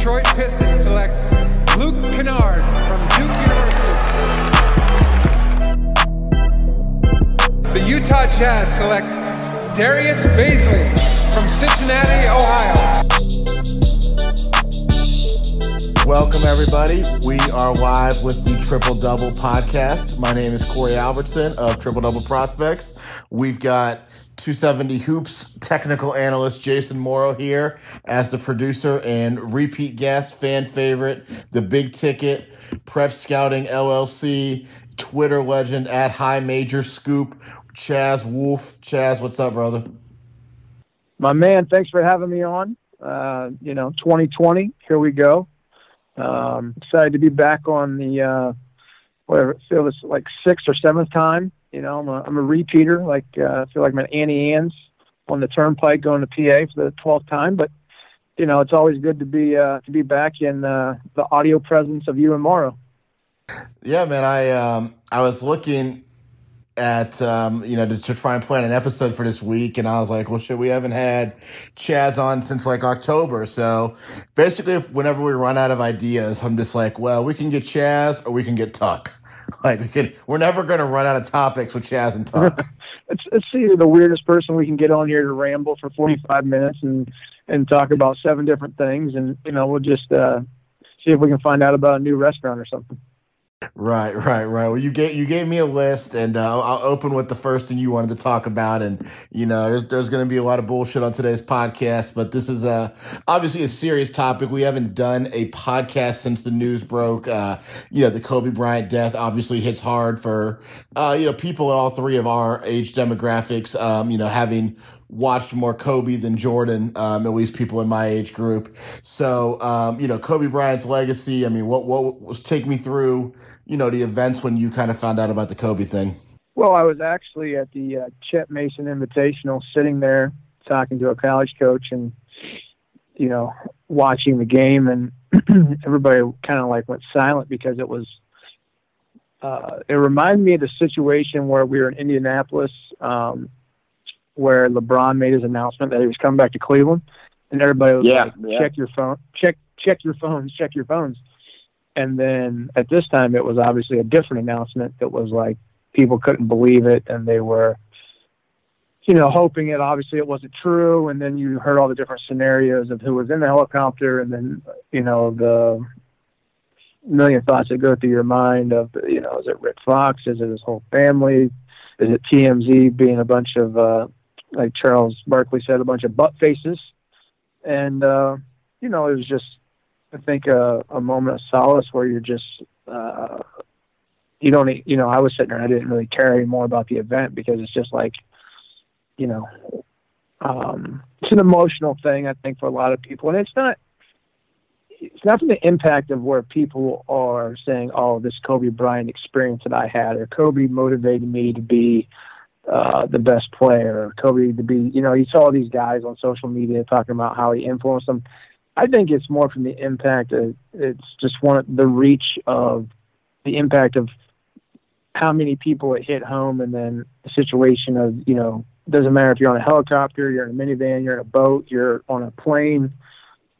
Detroit Pistons select Luke Kennard from Duke University. The Utah Jazz select Darius Baisley from Cincinnati, Ohio. Welcome, everybody. We are live with the Triple Double podcast. My name is Corey Albertson of Triple Double Prospects. We've got 270 Hoops technical analyst Jason Morrow here as the producer and repeat guest, fan favorite, the Big Ticket, Prep Scouting LLC, Twitter legend at High Major Scoop, Chas Wolfe. Chas, what's up, brother? My man, thanks for having me on. 2020, here we go. Excited to be back on the whatever it feels like sixth or seventh time. You know, I'm a repeater. I feel like I'm an Annie Ann's on the turnpike going to PA for the 12th time. But you know, it's always good to be back in the audio presence of you and Morrow. Yeah, man. I was looking at to try and plan an episode for this week, and I was like, well, shit, we haven't had Chas on since like October. So basically, whenever we run out of ideas, I'm just like, well, we can get Chas or we can get Tuck. We're never going to run out of topics with Chas and Tuck. Let's see the weirdest person we can get on here to ramble for 45 minutes and talk about 7 different things, and we'll just see if we can find out about a new restaurant or something. Right. Well, you gave me a list, and I'll open with the first thing you wanted to talk about. And there's going to be a lot of bullshit on today's podcast, but this is obviously a serious topic. We haven't done a podcast since the news broke. The Kobe Bryant death obviously hits hard for people in all three of our age demographics. Having watched more Kobe than Jordan, at least people in my age group. So, Kobe Bryant's legacy. I mean, what was take me through, the events when you kind of found out about the Kobe thing? Well, I was actually at the Chet Mason Invitational, sitting there talking to a college coach and, watching the game, and everybody kind of went silent because it was, it reminded me of the situation where we were in Indianapolis, where LeBron made his announcement that he was coming back to Cleveland, and everybody was check your phone, check your phones. And then at this time, it was obviously a different announcement that was like, people couldn't believe it, and they were, hoping it. Obviously, it wasn't true. And then you heard all the different scenarios of who was in the helicopter, and then, the million thoughts that go through your mind of, is it Rick Fox? Is it his whole family? Is it TMZ being a bunch of, like Charles Barkley said, a bunch of butt faces? And, it was just, I think, a moment of solace where you're just, you don't, I was sitting there and I didn't really care anymore about the event because it's just like, it's an emotional thing, I think, for a lot of people. And it's not from the impact of where people are saying, oh, this Kobe Bryant experience that I had, or Kobe motivated me to be the best player, or Kobe to be, you saw these guys on social media talking about how he influenced them. I think it's more from the impact of, it's just the reach of the impact of how many people it hit home, and then the situation of, doesn't matter if you're on a helicopter, you're in a minivan, you're in a boat, you're on a plane.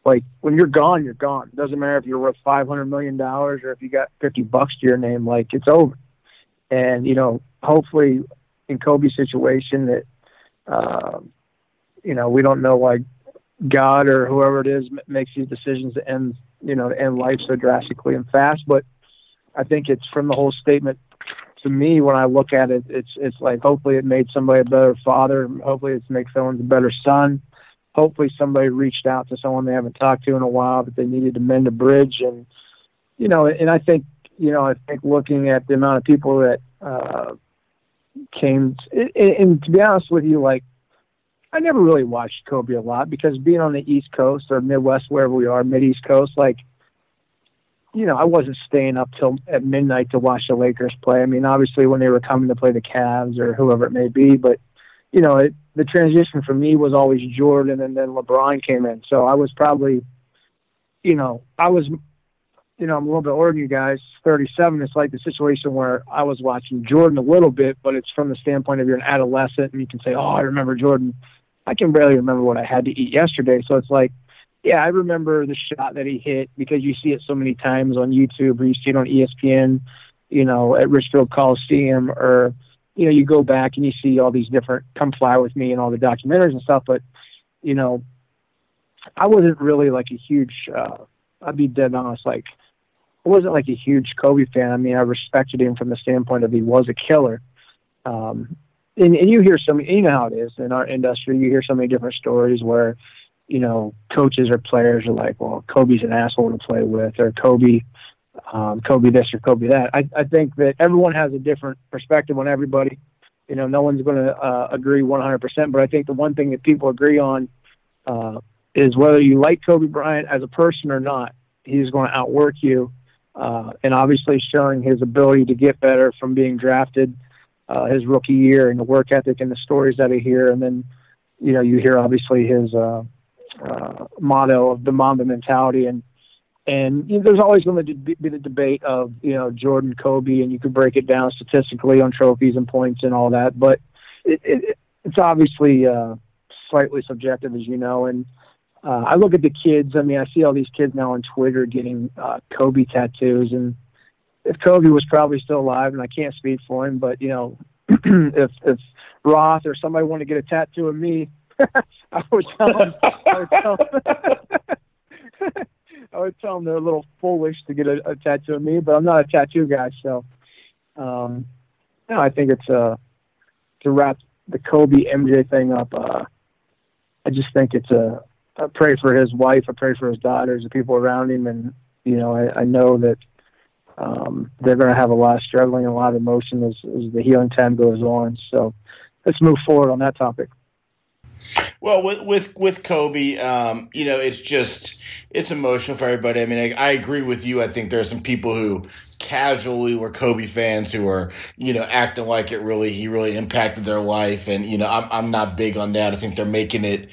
Like, when you're gone, you're gone. It doesn't matter if you're worth $500 million or if you got $50 to your name, like, it's over. And, hopefully in Kobe's situation that, we don't know, like, God or whoever it is makes these decisions to end life so drastically and fast. But I think it's from the whole statement. To me, when I look at it, it's like, hopefully it made somebody a better father. Hopefully it's made someone a better son. Hopefully somebody reached out to someone they haven't talked to in a while, but they needed to mend a bridge. And, and I think looking at the amount of people that came, and to be honest with you, like, I never really watched Kobe a lot because being on the East Coast or Midwest, wherever we are, Mid-East Coast, like, I wasn't staying up till at midnight to watch the Lakers play. I mean, obviously when they were coming to play the Cavs or whoever it may be, but, the transition for me was always Jordan, and then LeBron came in. So I was probably, I'm a little bit older than you guys, 37. It's like the situation where I was watching Jordan a little bit, but it's from the standpoint of you're an adolescent and you can say, oh, I remember Jordan. I can barely remember what I had to eat yesterday. So it's like, Yeah, I remember the shot that he hit because you see it so many times on YouTube or you see it on ESPN, at Richfield Coliseum, or, you go back and you see all these different Come Fly With Me and all the documentaries and stuff. But, I wasn't really like a huge, I'd be dead honest, like, I wasn't like a huge Kobe fan. I mean, I respected him from the standpoint of he was a killer. And you hear you know how it is in our industry, you hear so many different stories where, coaches or players are like, well, Kobe's an asshole to play with, or Kobe this or Kobe that. I think that everyone has a different perspective on everybody. No one's going to agree 100%, but I think the one thing that people agree on is whether you like Kobe Bryant as a person or not, he's going to outwork you. And obviously showing his ability to get better from being drafted his rookie year, and the work ethic and the stories that I hear. And then, you hear obviously his motto of the Mamba mentality. And there's always going to be the debate of, Jordan, Kobe, and you could break it down statistically on trophies and points and all that. But it's obviously slightly subjective, as you know. And I look at the kids. I mean, I see all these kids now on Twitter getting Kobe tattoos. And if Kobe was probably still alive, and I can't speak for him, but, if Roth or somebody wanted to get a tattoo of me, I would tell them, I would tell them they're a little foolish to get a tattoo of me, but I'm not a tattoo guy. So, no, I think it's to wrap the Kobe MJ thing up. I just think it's I pray for his wife. I pray for his daughters, the people around him. And, I know that they're going to have a lot of struggling and a lot of emotion as the healing time goes on. So let's move forward on that topic. Well, with Kobe, it's emotional for everybody. I mean, I agree with you. I think there are some people who casually were Kobe fans who are, acting like he really impacted their life. And, I'm not big on that. I think they're making it,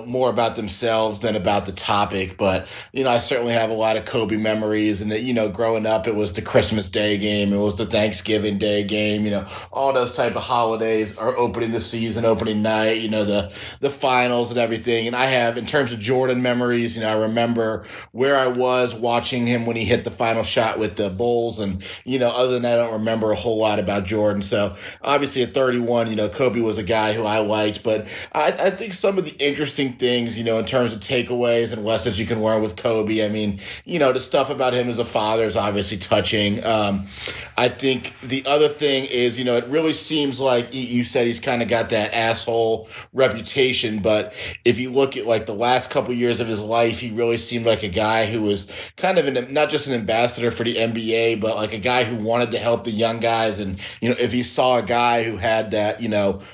more about themselves than about the topic. But, I certainly have a lot of Kobe memories. And, growing up, it was the Christmas Day game. It was the Thanksgiving Day game, all those type of holidays are opening the season, opening night, the finals and everything. And I have, in terms of Jordan memories, I remember where I was watching him when he hit the final shot with the Bulls. And, other than that, I don't remember a whole lot about Jordan. So obviously at 31, Kobe was a guy who I liked. But I think some of the interesting things, in terms of takeaways and lessons you can learn with Kobe, I mean, the stuff about him as a father is obviously touching. I think the other thing is, it really seems like you said he's kind of got that asshole reputation. But if you look at like the last couple years of his life, he really seemed like a guy who was kind of not just an ambassador for the NBA, but like a guy who wanted to help the young guys. And, if he saw a guy who had that,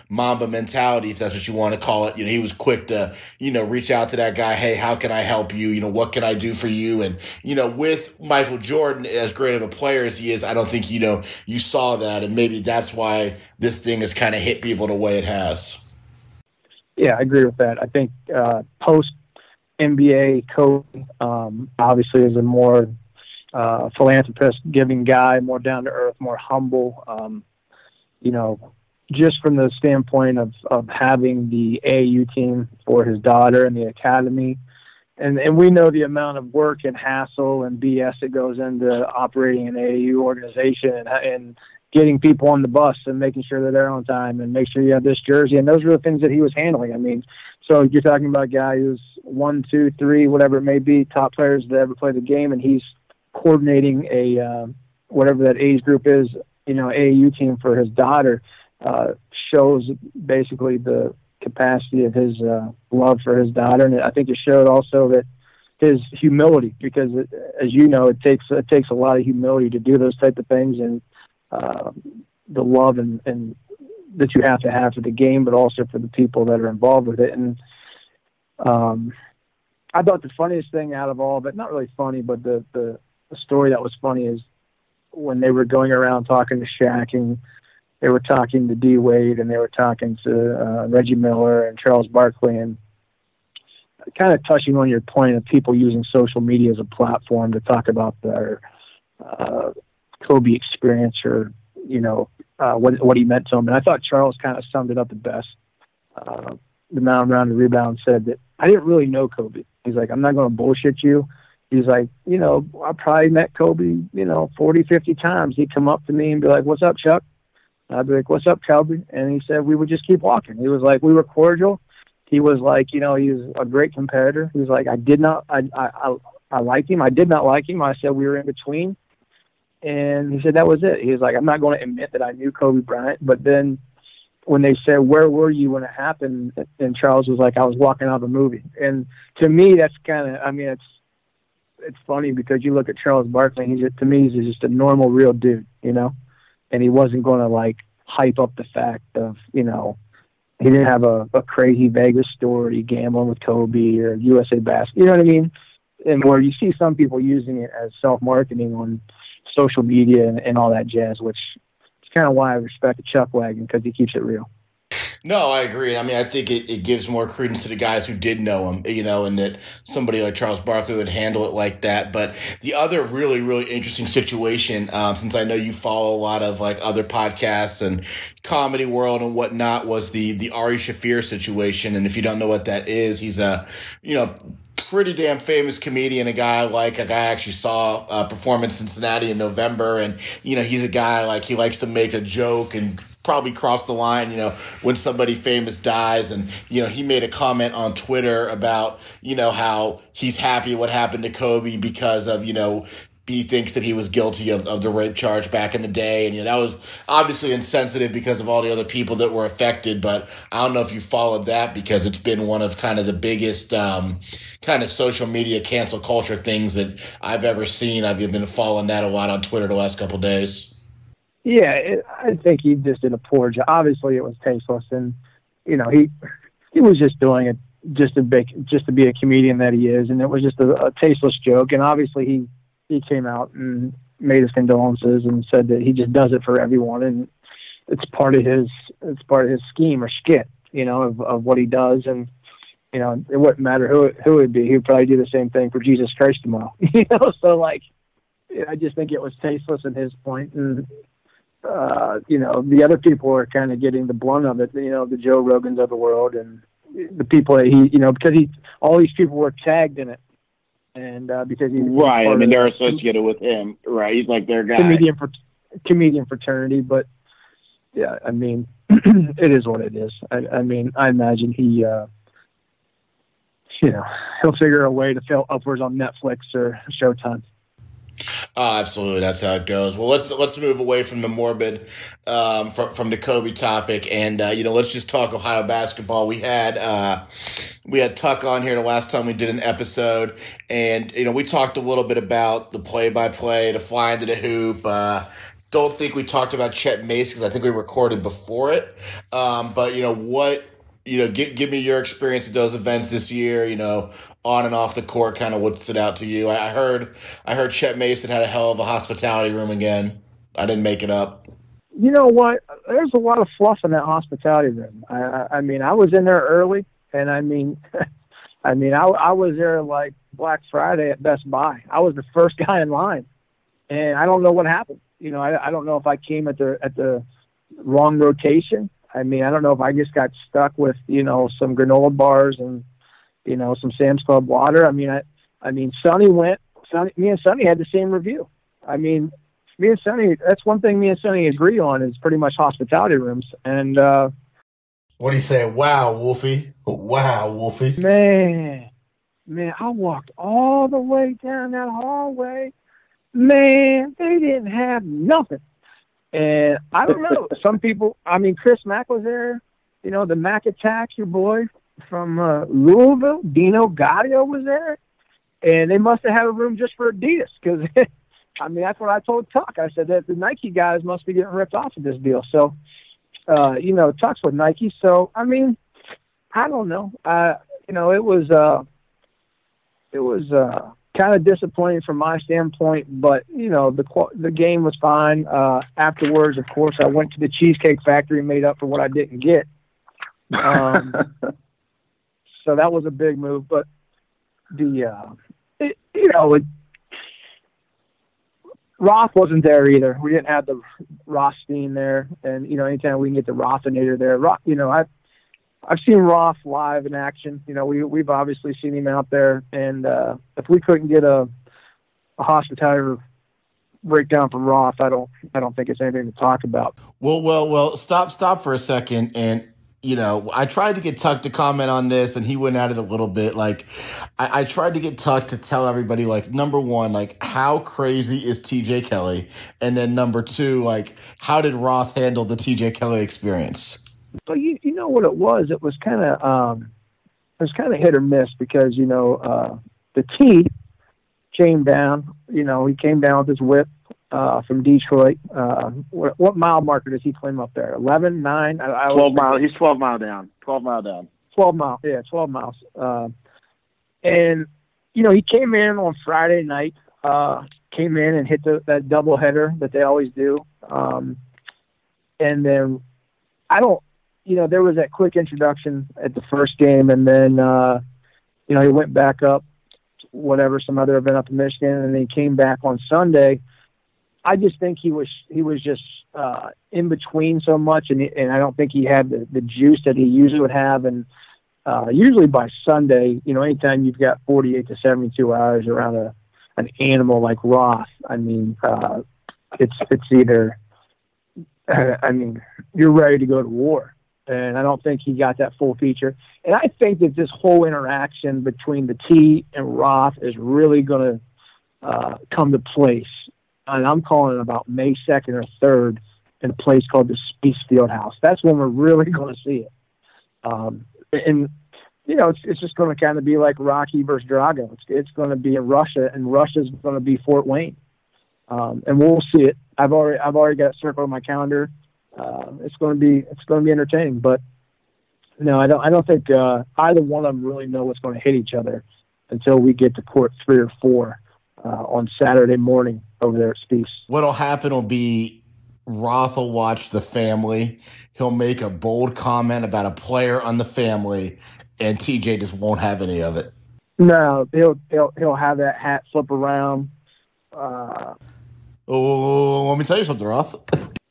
Mamba mentality, if that's what you want to call it, he was quick to, reach out to that guy. Hey, how can I help you? What can I do for you? And, with Michael Jordan, as great of a player as he is, I don't think, you saw that. And maybe that's why this thing has kind of hit people the way it has. Yeah, I agree with that. I think post NBA Kobe obviously is a more philanthropist, giving guy, more down to earth, more humble. Just from the standpoint of having the AAU team for his daughter and the academy. And we know the amount of work and hassle and BS that goes into operating an AAU organization and getting people on the bus and making sure they're there on time and make sure you have this jersey. And those are the things that he was handling. I mean, so you're talking about a guy who's 1, 2, 3, whatever it may be, top players that ever play the game, and he's coordinating a whatever that age group is, AAU team for his daughter. Shows basically the capacity of his love for his daughter, and I think it showed also that his humility, because as you know, it takes a lot of humility to do those type of things, and the love and that you have to have for the game, but also for the people that are involved with it. And I thought the funniest thing out of all of it, not really funny, but the story that was funny is when they were going around talking to Shaq, and they were talking to D Wade, and they were talking to Reggie Miller and Charles Barkley, and kind of touching on your point of people using social media as a platform to talk about their Kobe experience, or what he meant to him. And I thought Charles kind of summed it up the best. the mound around the rebound, said that I didn't really know Kobe. He's like, I'm not going to bullshit you. He's like, I probably met Kobe, 40, 50 times. He'd come up to me and be like, what's up, Chuck? I'd be like, what's up, Kobe? And he said, we would just keep walking. He was like, we were cordial. He was like, he was a great competitor. He was like, I liked him. I did not like him. I said we were in between. And he said that was it. He was like, I'm not going to admit that I knew Kobe Bryant. But then when they said, where were you when it happened? And Charles was like, I was walking out of a movie. And to me, that's kind of, it's funny because you look at Charles Barkley, and to me, he's just a normal, real dude, and he wasn't going to like hype up the fact of, he didn't have a crazy Vegas story gambling with Kobe or USA Basketball, you know what I mean? And where you see some people using it as self-marketing on social media and all that jazz, which is kind of why I respect the Chuck Wagon, because he keeps it real. No, I agree. I think it gives more credence to the guys who did know him, and that somebody like Charles Barkley would handle it like that. But the other really, really interesting situation, since I know you follow a lot of like other podcasts and comedy world and whatnot, was the Ari Shaffir situation. And if you don't know what that is, he's a, pretty damn famous comedian, a guy I actually saw perform in Cincinnati in November. And, he's a guy like he likes to make a joke and probably cross the line, when somebody famous dies. And, he made a comment on Twitter about, how he's happy what happened to Kobe because of, he thinks that he was guilty of the rape charge back in the day. And, that was obviously insensitive because of all the other people that were affected. But I don't know if you followed that, because it's been one of kind of the biggest kind of social media cancel culture things that I've ever seen. I've been following that a lot on Twitter the last couple of days. Yeah, I think he just did a poor job. Obviously, it was tasteless, and he was just doing it just to be a comedian that he is, and it was just a tasteless joke. And obviously, he came out and made his condolences and said that he just does it for everyone, and it's part of his scheme or skit, of what he does. And it wouldn't matter who it would be. He would probably do the same thing for Jesus Christ tomorrow. So like, I just think it was tasteless at his point, and. The other people are kind of getting the blunt of it, the Joe Rogans of the world, and the people that because all these people were tagged in it. And because he's right. I mean, they're associated with him, right? He's like their guy. Comedian fraternity. But yeah, I mean, it is what it is. I imagine he'll figure a way to fill upwards on Netflix or Showtime. Absolutely, that's how it goes. Well, let's move away from the morbid, from the Kobe topic, and let's just talk Ohio basketball. We had Tuck on here the last time we did an episode, and we talked a little bit about the play-by-play, the fly into the hoop. Don't think we talked about Chet Mason because I think we recorded before it. But give me your experience at those events this year. On and off the court, kind of what stood out to you. I heard Chet Mason had a hell of a hospitality room again. I didn't make it up. You know what? There's a lot of fluff in that hospitality room. I was in there early, and I was there like Black Friday at Best Buy. I was the first guy in line, and I don't know what happened. I don't know if I came at the wrong rotation. I don't know if I just got stuck with some granola bars and some Sam's Club water. Me and Sonny had the same review. Me and Sonny, that's one thing me and Sonny agree on is pretty much hospitality rooms. And what do you say? Wow, Wolfie. Wow, Wolfie. Man, I walked all the way down that hallway. Man, they didn't have nothing. And I don't know. Some people, Chris Mack was there. The Mack Attack, your boy from Louisville, Dino Gaudio was there. And they must have had a room just for Adidas because, that's what I told Tuck. I said that the Nike guys must be getting ripped off of this deal. So, Tuck's with Nike. So, I don't know. It was kind of disappointing from my standpoint, but the game was fine. Afterwards, of course, I went to the Cheesecake Factory and made up for what I didn't get. So that was a big move, but Roth wasn't there either. We didn't have the Rothstein there, and anytime we can get the Rothinator there, I've seen Roth live in action. You know, we've obviously seen him out there, and if we couldn't get a hospitality breakdown from Roth, I don't think it's anything to talk about. Well. Stop for a second. And you know, I tried to get Tuck to comment on this, and he went at it a little bit. Like, I tried to get Tuck to tell everybody, like, number one, like, how crazy is TJ Kelly, and then number two, like, how did Roth handle the TJ Kelly experience? But you know what it was? It was kind of hit or miss because the T came down. You know, he came down with his whip from Detroit. What mile marker does he claim up there? 11, 9? 12 miles. He's 12 mile down. 12 mile down. 12 miles. Yeah, 12 miles. And you know, he came in on Friday night. Came in and hit that double header that they always do. And then there was that quick introduction at the first game, and then he went back up, some other event up in Michigan, and then he came back on Sunday. I just think he was just in between so much, and I don't think he had the juice that he usually would have. And usually by Sunday, anytime you've got 48 to 72 hours around an animal like Roth, I mean, it's either, you're ready to go to war. And I don't think he got that full feature. And I think that this whole interaction between the T and Roth is really going to come to place. And I'm calling it about May 2nd or 3rd in a place called the Spieth Fieldhouse. That's when we're really going to see it. It's just going to kind of be like Rocky versus Drago. It's going to be in Russia, and Russia's going to be Fort Wayne. And we'll see it. I've already got it circled on my calendar. It's going to be entertaining, but no, I don't think either one of them really know what's going to hit each other until we get to court 3 or 4 on Saturday morning over there at Spieth. What'll happen will be Roth will watch the family. He'll make a bold comment about a player on the family, and TJ just won't have any of it. No, he'll have that hat flip around. Let me tell you something, Roth.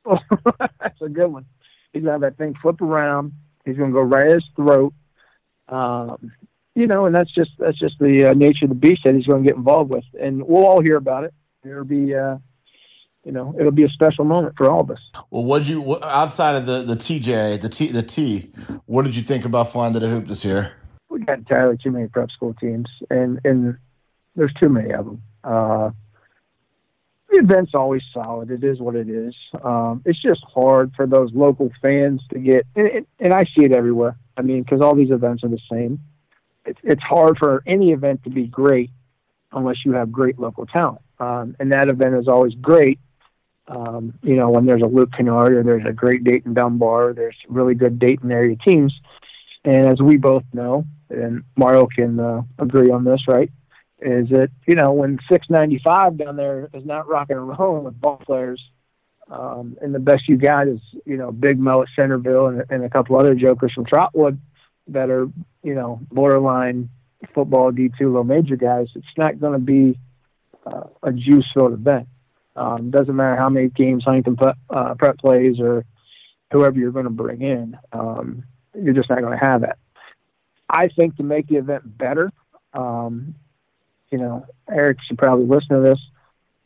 That's a good one. He's going to have that thing flip around. He's going to go right at his throat. And that's just the nature of the beast that he's going to get involved with. And we'll all hear about it. It'll be, it'll be a special moment for all of us. Well, outside of the T, what did you think about flying to the hoop this year? We got entirely too many prep school teams, and there's too many of them. The event's always solid. It is what it is. It's just hard for those local fans to get, and I see it everywhere. I mean, because all these events are the same. It's hard for any event to be great unless you have great local talent. And that event is always great, when there's a Luke Kennard or there's a great Dayton Dunbar, there's really good Dayton area teams. And as we both know, and Mario can agree on this, right, is that, when 695 down there is not rocking and rolling with ball players, and the best you got is, Big Mo at Centerville and a couple other jokers from Trotwood that are, borderline football D2 low major guys, it's not going to be a juice-filled event. Doesn't matter how many games Huntington prep plays or whoever you're going to bring in. You're just not going to have that. I think to make the event better, Eric should probably listen to this,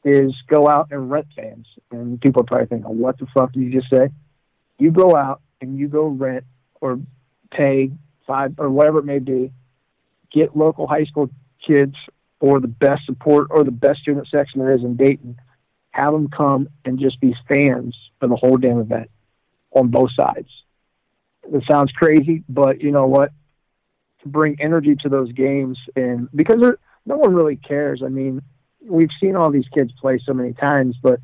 is go out and rent fans. And people are probably thinking, what the fuck did you just say? You go out and you go rent or pay $5 or whatever it may be, get local high school kids or the best support or the best student section there is in Dayton, have them come and just be fans for the whole damn event on both sides. It sounds crazy, but you know what? To bring energy to those games, and because no one really cares. I mean, we've seen all these kids play so many times, but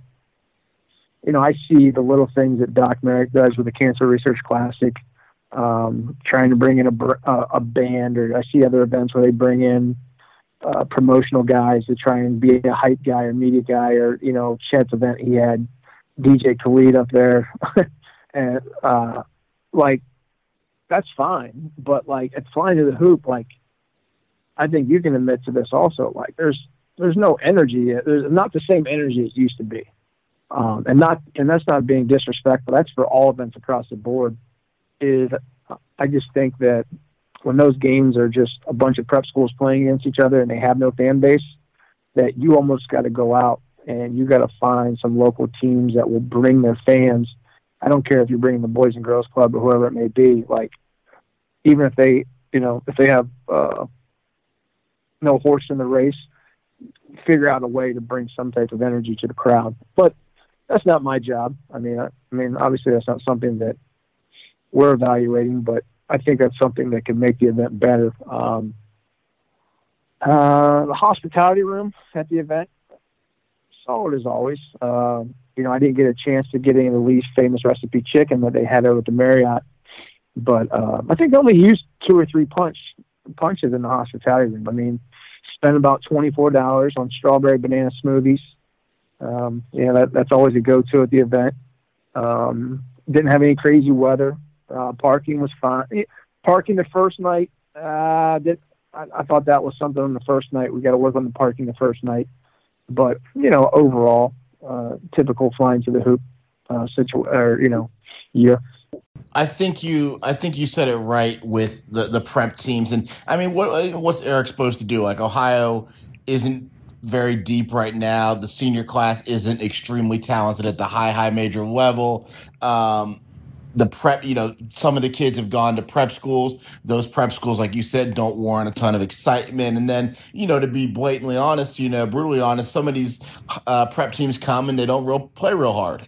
I see the little things that Doc Merrick does with the Cancer Research Classic, trying to bring in a band, or I see other events where they bring in promotional guys to try and be a hype guy or media guy, or Chet's event, he had DJ Khalid up there, and that's fine, but at flying to the hoop, I think you can admit to this also. There's no energy. There's not the same energy it used to be, and that's not being disrespectful. That's for all events across the board. Is I just think that when those games are just a bunch of prep schools playing against each other and they have no fan base, that you almost got to go out and you got to find some local teams that will bring their fans. I don't care if you're bringing the Boys and Girls Club or whoever it may be. Like, even if they, if they have no horse in the race, figure out a way to bring some type of energy to the crowd. But that's not my job. I mean, obviously that's not something that we're evaluating, but I think that's something that can make the event better. The hospitality room at the event, solid as always. I didn't get a chance to get any of the Lee's famous recipe chicken that they had over at the Marriott, but I think they only used 2 or 3 punches in the hospitality room. I mean, spent about $24 on strawberry banana smoothies. That's always a go-to at the event. Didn't have any crazy weather. Parking was fine. Parking the first night, I thought that was something on the first night. We got to work on the parking the first night. But, overall, typical flying to the hoop year. I think you said it right with the prep teams. And, I mean, what's Eric supposed to do? Like, Ohio isn't very deep right now. The senior class isn't extremely talented at the high major level. The prep, some of the kids have gone to prep schools. Those prep schools, like you said, don't warrant a ton of excitement. And then, to be blatantly honest, brutally honest, some of these prep teams come and they don't play real hard,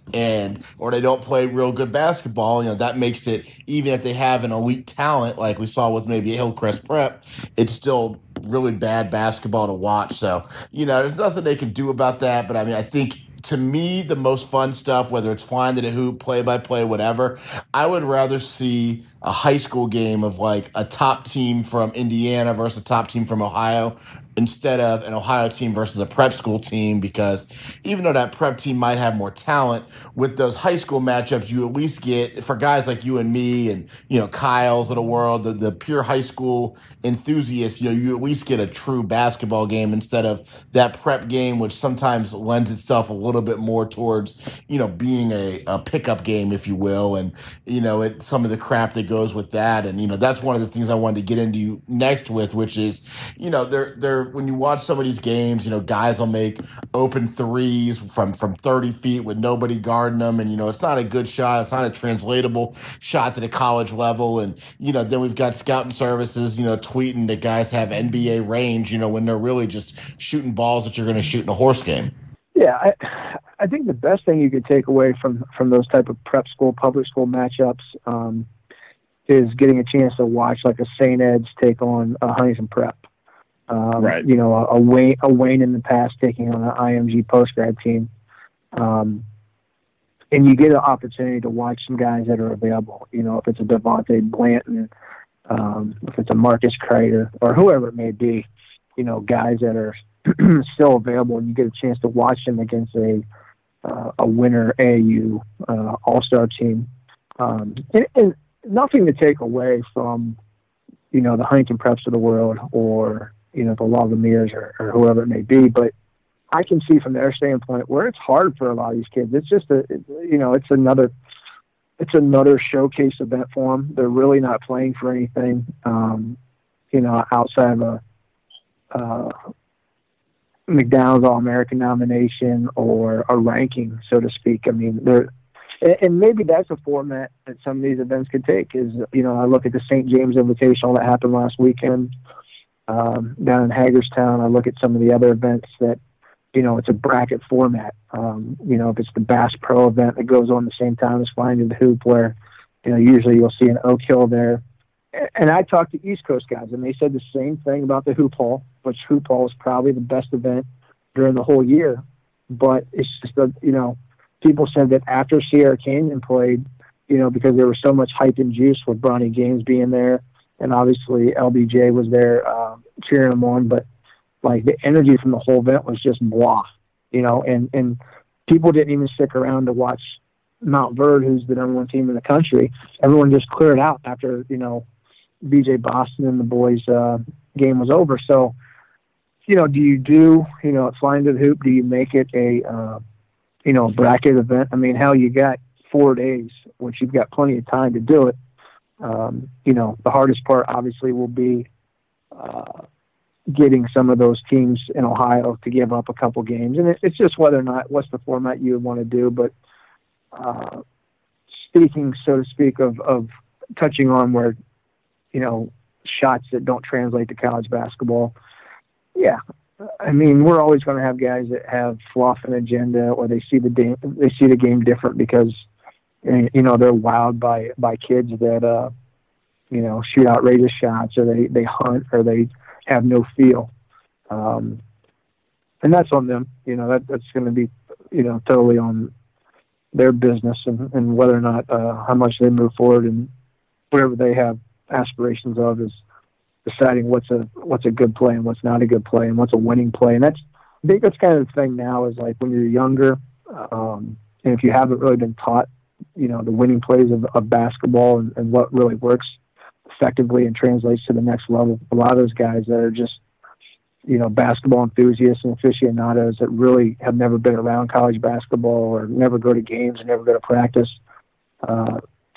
or they don't play real good basketball. That makes it, even if they have an elite talent, like we saw with maybe Hillcrest Prep, it's still really bad basketball to watch. So, there's nothing they can do about that. But I mean, I think, to me, the most fun stuff, whether it's flying to the hoop, play-by-play, whatever, I would rather see a high school game of like a top team from Indiana versus a top team from Ohio instead of an Ohio team versus a prep school team, because even though that prep team might have more talent, with those high school matchups, you at least get, for guys like you and me and, Kyle's of the world, the pure high school enthusiasts, you at least get a true basketball game instead of that prep game, which sometimes lends itself a little bit more towards, being a pickup game, if you will. And, some of the crap that goes with that. And, that's one of the things I wanted to get into next with, which is, they're when you watch some of these games, guys will make open threes from 30 feet with nobody guarding them. And, it's not a good shot. It's not a translatable shot to the college level. And, then we've got scouting services, tweeting that guys have NBA range, when they're really just shooting balls that you're going to shoot in a horse game. Yeah, I think the best thing you could take away from those type of prep school, public school matchups is getting a chance to watch like a St. Ed's take on a Huntington Prep. Right. A Wayne in the past taking on an IMG post-grad team. And you get an opportunity to watch some guys that are available, if it's a Devontae Blanton, if it's a Marcus Kreider, or whoever it may be, guys that are still available, and you get a chance to watch them against a winner AAU all-star team. And nothing to take away from, the Huntington Preps of the world, or, the Lagomers or whoever it may be. But I can see from their standpoint where it's hard for a lot of these kids. It's just it's another showcase event for them. They're really not playing for anything, outside of a McDonald's All-American nomination or a ranking, so to speak. I mean, and maybe that's a format that some of these events could take. Is I look at the St. James Invitational that happened last weekend down in Hagerstown. I look at some of the other events that it's a bracket format. If it's the Bass Pro event that goes on the same time as Flying to the Hoop, where usually you'll see an Oak Hill there. And I talked to East Coast guys, and they said the same thing about the Hoop Hall, which Hoop Hall is probably the best event during the whole year. But it's just people said that after Sierra Canyon played, because there was so much hype and juice with Bronny James being there, and obviously LBJ was there cheering him on, but like the energy from the whole event was just blah, and people didn't even stick around to watch Mount Verde, who's the number one team in the country. Everyone just cleared out after, BJ Boston and the boys game was over. So, do you do, Flying to the Hoop, do you make it a bracket event? I mean, hell, you got 4 days, which you've got plenty of time to do it. The hardest part obviously will be getting some of those teams in Ohio to give up a couple games. And it's just whether or not, what's the format you would want to do. But speaking, so to speak, of touching on where, shots that don't translate to college basketball. Yeah. I mean, we're always going to have guys that have fluff and agenda, or they see the game different because, they're wowed by kids that, shoot outrageous shots, or they hunt, or they have no feel. And that's on them. That's going to be, totally on their business and whether or not, how much they move forward, and whatever they have aspirations of is deciding what's a good play and what's not a good play and what's a winning play. And I think that's kind of the thing now, is like when you're younger, and if you haven't really been taught, the winning plays of basketball and what really works effectively and translates to the next level. A lot of those guys that are just, basketball enthusiasts and aficionados that really have never been around college basketball, or never go to games, or never go to practice,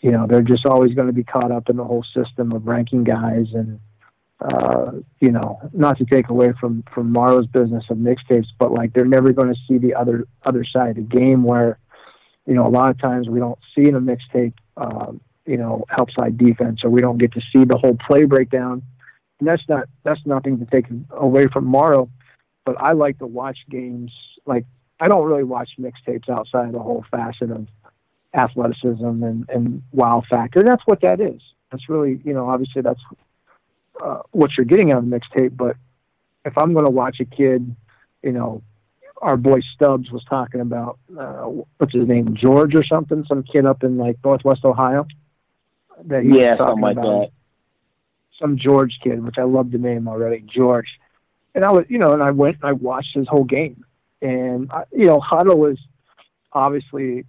they're just always going to be caught up in the whole system of ranking guys. And, not to take away from Morrow's business of mixtapes, but like, they're never going to see the other side of the game where, a lot of times we don't see in a mixtape, help side defense, or we don't get to see the whole play breakdown. And that's nothing to take away from Morrow, but I like to watch games. Like, I don't really watch mixtapes outside of the whole facet of athleticism and wow factor. And that's what that is. That's really, obviously that's what you're getting out of the mixtape. But if I'm going to watch a kid, our boy Stubbs was talking about, what's his name, George or something, some kid up in like Northwest Ohio. That he was something like about. that. Some George kid, which I love the name already, George. And I was, and I went and I watched his whole game. And, Huddle is obviously,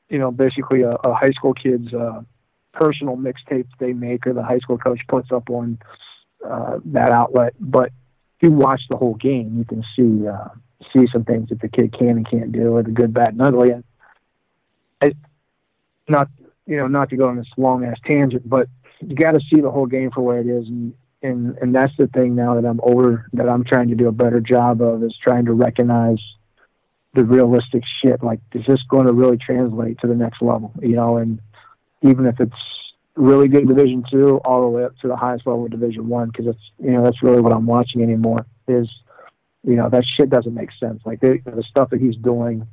basically a high school kid's personal mixtape they make, or the high school coach puts up on that outlet. But if you watch the whole game, you can see some things that the kid can and can't do, or the good, bad, and ugly. And not to go on this long ass tangent, but you got to see the whole game for what it is. And that's the thing now that I'm older, that I'm trying to do a better job of, is trying to recognize the realistic shit. Like, is this going to really translate to the next level? And even if it's really good Division II, all the way up to the highest level of Division I, because it's, that's really what I'm watching anymore, is, that shit doesn't make sense. Like, the stuff that he's doing,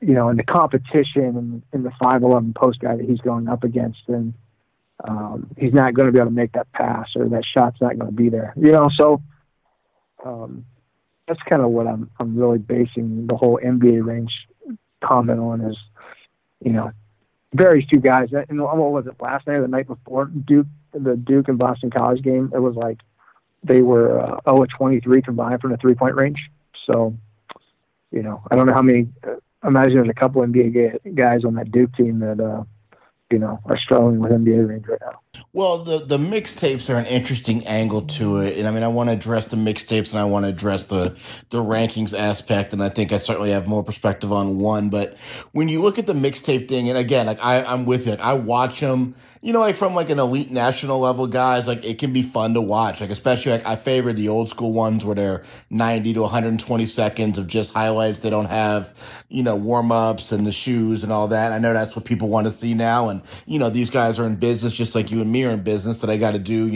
and the competition and the 5'11" post guy that he's going up against, and he's not going to be able to make that pass, or that shot's not going to be there. So that's kind of what I'm really basing the whole NBA range comment on, is, very few guys. And what was it, last night or the night before, the Duke and Boston College game? It was like they were 0-23 combined from the 3-point range. So, I don't know how many. Imagine there's a couple NBA guys on that Duke team that are struggling with NBA range right now. Well, the mixtapes are an interesting angle to it. And I mean, I want to address the mixtapes, and I want to address the rankings aspect. And I think I certainly have more perspective on one. But when you look at the mixtape thing, and again, like I'm with you, like I watch them, like from like an elite national level guys, like it can be fun to watch. Like, especially like I favor the old school ones where they're 90 to 120 seconds of just highlights. They don't have, warm ups and the shoes and all that. I know that's what people want to see now. And, these guys are in business just like you and me are in business, that I got to do,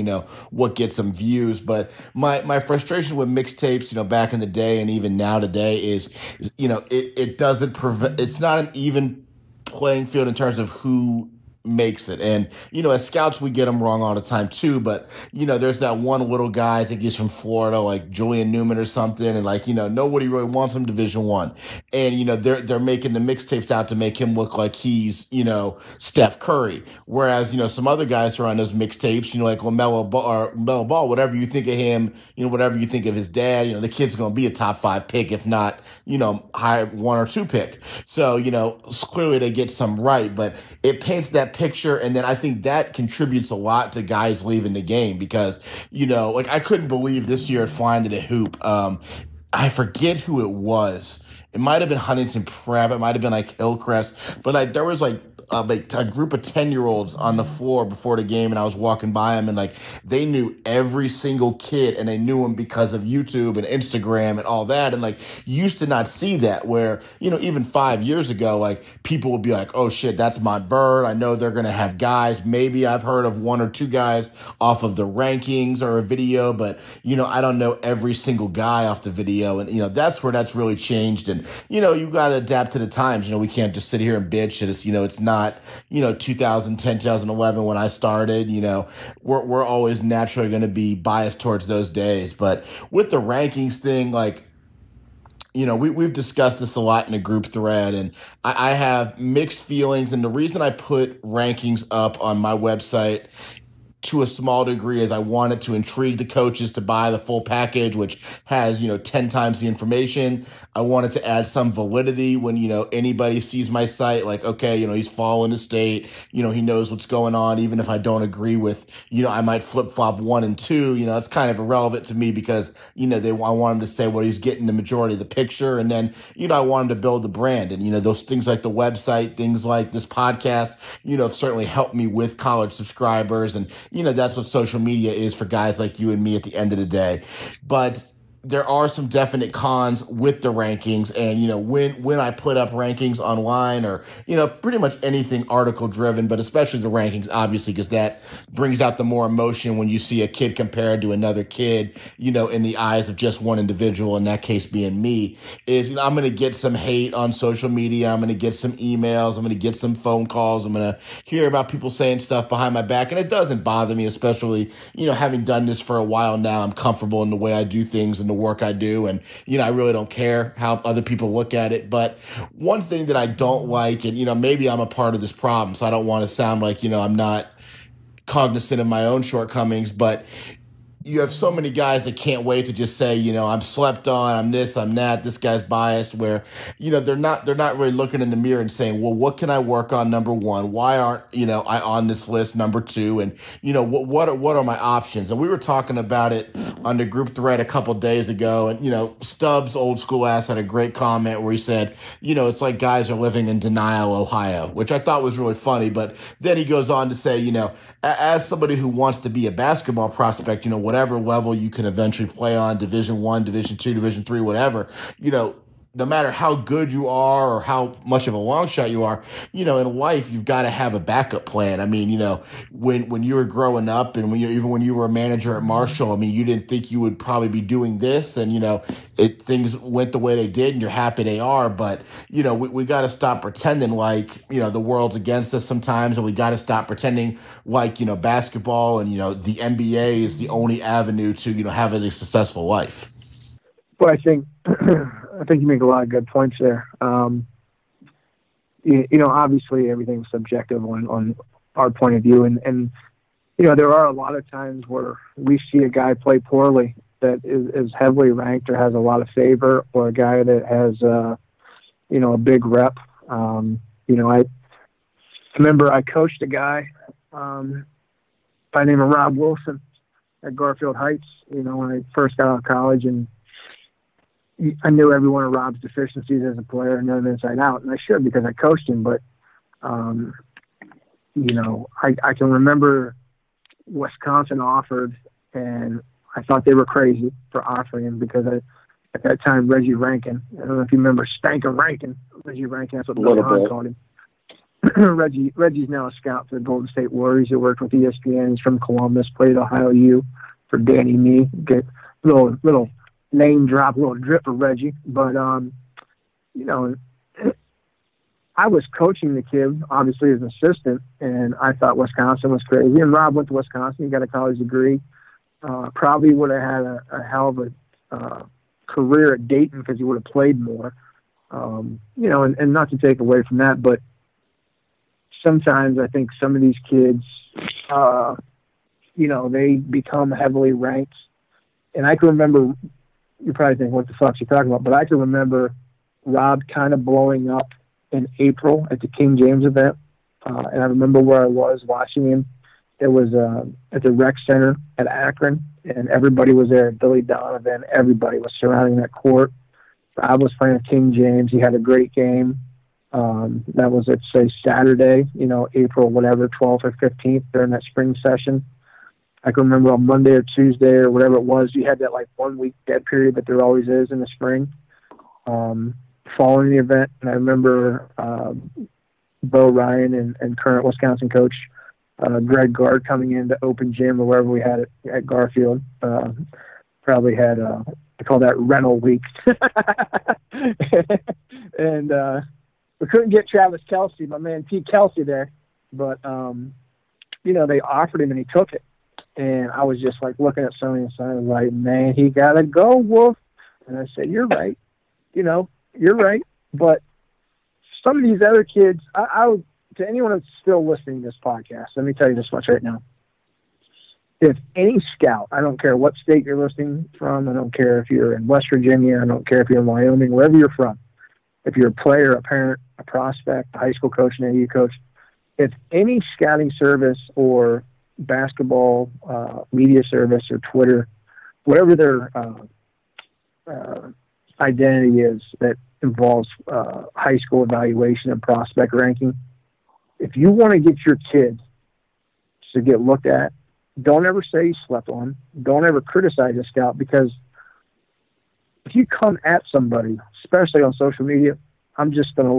what gets them views. But my frustration with mixtapes, back in the day and even now today is it doesn't prevent, it's not an even playing field in terms of who makes it. And, as scouts, we get them wrong all the time too. But, there's that one little guy, I think he's from Florida, like Julian Newman or something. And like, nobody really wants him Division I. And, they're making the mixtapes out to make him look like he's, Steph Curry. Whereas, some other guys are on those mixtapes, like LaMelo Ball, whatever you think of him, whatever you think of his dad, the kid's going to be a top 5 pick, if not, high 1 or 2 pick. So, clearly they get some right, but it paints that picture. And then I think that contributes a lot to guys leaving the game because, like I couldn't believe this year at Flying to the Hoop. I forget who it was. It might have been Huntington Prep. It might have been like Hillcrest, but like there was like a group of 10-year-olds on the floor before the game, and I was walking by them, and like they knew every single kid, and they knew them because of YouTube and Instagram and all that. And like you used to not see that, where even 5 years ago, like people would be like, oh shit, that's Montverde. I know they're gonna have guys. Maybe I've heard of one or two guys off of the rankings or a video, but I don't know every single guy off the video. And that's where that's really changed. And you got to adapt to the times. We can't just sit here and bitch. It's not 2010, 2011 when I started. We're always naturally going to be biased towards those days. But with the rankings thing, like, we've discussed this a lot in the group thread, and I have mixed feelings. And the reason I put rankings up on my website to a small degree is I wanted to intrigue the coaches to buy the full package, which has, 10 times the information. I wanted to add some validity when, anybody sees my site, like, okay, he's following the state, he knows what's going on. Even if I don't agree with, I might flip flop 1 and 2, it's kind of irrelevant to me because, I want him to say what he's getting the majority of the picture. And then, I want him to build the brand. And, those things like the website, things like this podcast, have certainly helped me with college subscribers. And, that's what social media is for guys like you and me at the end of the day. But there are some definite cons with the rankings. And, when I put up rankings online or, pretty much anything article driven, but especially the rankings, obviously, because that brings out the more emotion when you see a kid compared to another kid, in the eyes of just one individual, in that case being me, is, I'm going to get some hate on social media. I'm going to get some emails. I'm going to get some phone calls. I'm going to hear about people saying stuff behind my back. And it doesn't bother me, especially, having done this for a while now. I'm comfortable in the way I do things and the work I do. And, I really don't care how other people look at it. But one thing that I don't like, and, maybe I'm a part of this problem, so I don't want to sound like, I'm not cognizant of my own shortcomings, but you have so many guys that can't wait to just say, I'm slept on, I'm this, I'm that, this guy's biased, where, they're not really looking in the mirror and saying, well, what can I work on, number one? Why aren't, I on this list, number two? And, what are my options? And we were talking about it on the group thread a couple days ago. And, Stubbs, old school ass, had a great comment where he said, it's like guys are living in denial, Ohio, which I thought was really funny. But then he goes on to say, as somebody who wants to be a basketball prospect, whatever level you can eventually play on, Division I, Division II, Division III, whatever, no matter how good you are or how much of a long shot you are, in life, you've got to have a backup plan. I mean, when you were growing up and even when you were a manager at Marshall, I mean, you didn't think you would probably be doing this, and, things went the way they did and you're happy they are. But, we got to stop pretending like, the world's against us sometimes, and we got to stop pretending like, basketball and, the NBA is the only avenue to, having a successful life. Well, I think you make a lot of good points there. Obviously everything's subjective on our point of view. And there are a lot of times where we see a guy play poorly that is heavily ranked or has a lot of favor, or a guy that has, a big rep. I remember I coached a guy by the name of Rob Wilson at Garfield Heights, when I first got out of college, and I knew every one of Rob's deficiencies as a player and know him inside out, and I should because I coached him. But, I can remember Wisconsin offered, and I thought they were crazy for offering him because at that time, Reggie Rankin, I don't know if you remember Stanker Rankin, Reggie Rankin, that's what Billy Hahn called him. Reggie's now a scout for the Golden State Warriors. He worked with ESPN. He's from Columbus, played at Ohio U for Danny Nee. Get little name drop, a little drip for Reggie. But, I was coaching the kid, obviously, as an assistant, and I thought Wisconsin was crazy. And Rob went to Wisconsin. He got a college degree. Probably would have had a hell of a career at Dayton because he would have played more. And not to take away from that, but sometimes I think some of these kids, they become heavily ranked. And I can remember, you probably think, what the fuck's he talking about? But I can remember Rob kind of blowing up in April at the King James event. And I remember where I was watching him. It was at the rec center at Akron, and everybody was there. Billy Donovan, everybody was surrounding that court. Rob was playing at King James. He had a great game. That was, let's say, Saturday, April, whatever, 12th or 15th during that spring session. I can remember on Monday or Tuesday or whatever it was, you had that like 1 week dead period that there always is in the spring, following the event. And I remember Bo Ryan and current Wisconsin coach Greg Gard coming in to open gym or wherever we had it at Garfield. Probably had, I call that rental week. And we couldn't get Travis Kelsey, my man Pete Kelsey there. But, they offered him and he took it. And I was just like looking at Sonny and Sonny, like, man, he got to go, Wolf. And I said, you're right. You're right. But some of these other kids, I would, to anyone that's still listening to this podcast, let me tell you this much right now. If any scout, I don't care what state you're listening from, I don't care if you're in West Virginia, I don't care if you're in Wyoming, wherever you're from, if you're a player, a parent, a prospect, a high school coach, an AU coach, if any scouting service or basketball media service or Twitter, whatever their identity is that involves high school evaluation and prospect ranking, if you want to get your kids to get looked at, don't ever say you slept on. Don't ever criticize a scout, because if you come at somebody, especially on social media, I'm just going to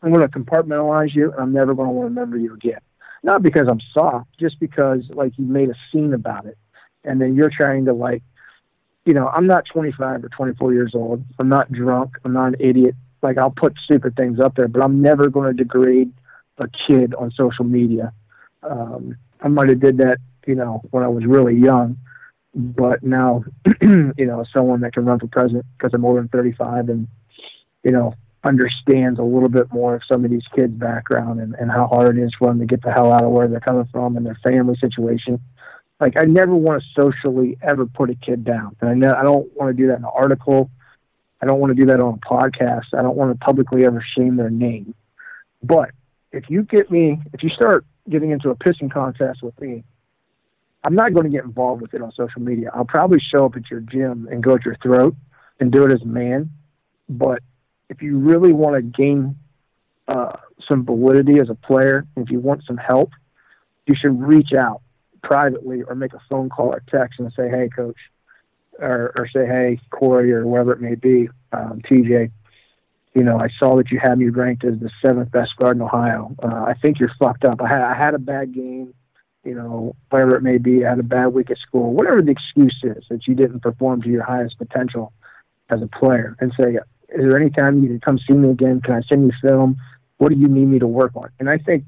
I'm going to compartmentalize you, and I'm never going to want to remember you again. Not because I'm soft, just because you made a scene about it. And then you're trying to I'm not 25 or 24 years old. I'm not drunk. I'm not an idiot. I'll put stupid things up there, but I'm never going to degrade a kid on social media. I might have did that, when I was really young, but now, someone that can run for president because I'm older than 35 and, understands a little bit more of some of these kids' background and how hard it is for them to get the hell out of where they're coming from and their family situation. I never want to socially ever put a kid down. And I don't want to do that in an article. I don't want to do that on a podcast. I don't want to publicly ever shame their name. But if you start getting into a pissing contest with me, I'm not going to get involved with it on social media. I'll probably show up at your gym and go at your throat and do it as a man. But if you really want to gain some validity as a player, if you want some help, you should reach out privately or make a phone call or text and say, hey, coach, or say, hey, Corey, or whoever it may be, TJ, I saw that you had me ranked as the 7th best guard in Ohio. I think you're fucked up. I had a bad game, whatever it may be. I had a bad week at school, whatever the excuse is that you didn't perform to your highest potential as a player, and say, is there any time you can come see me again? Can I send you film? What do you need me to work on? And I think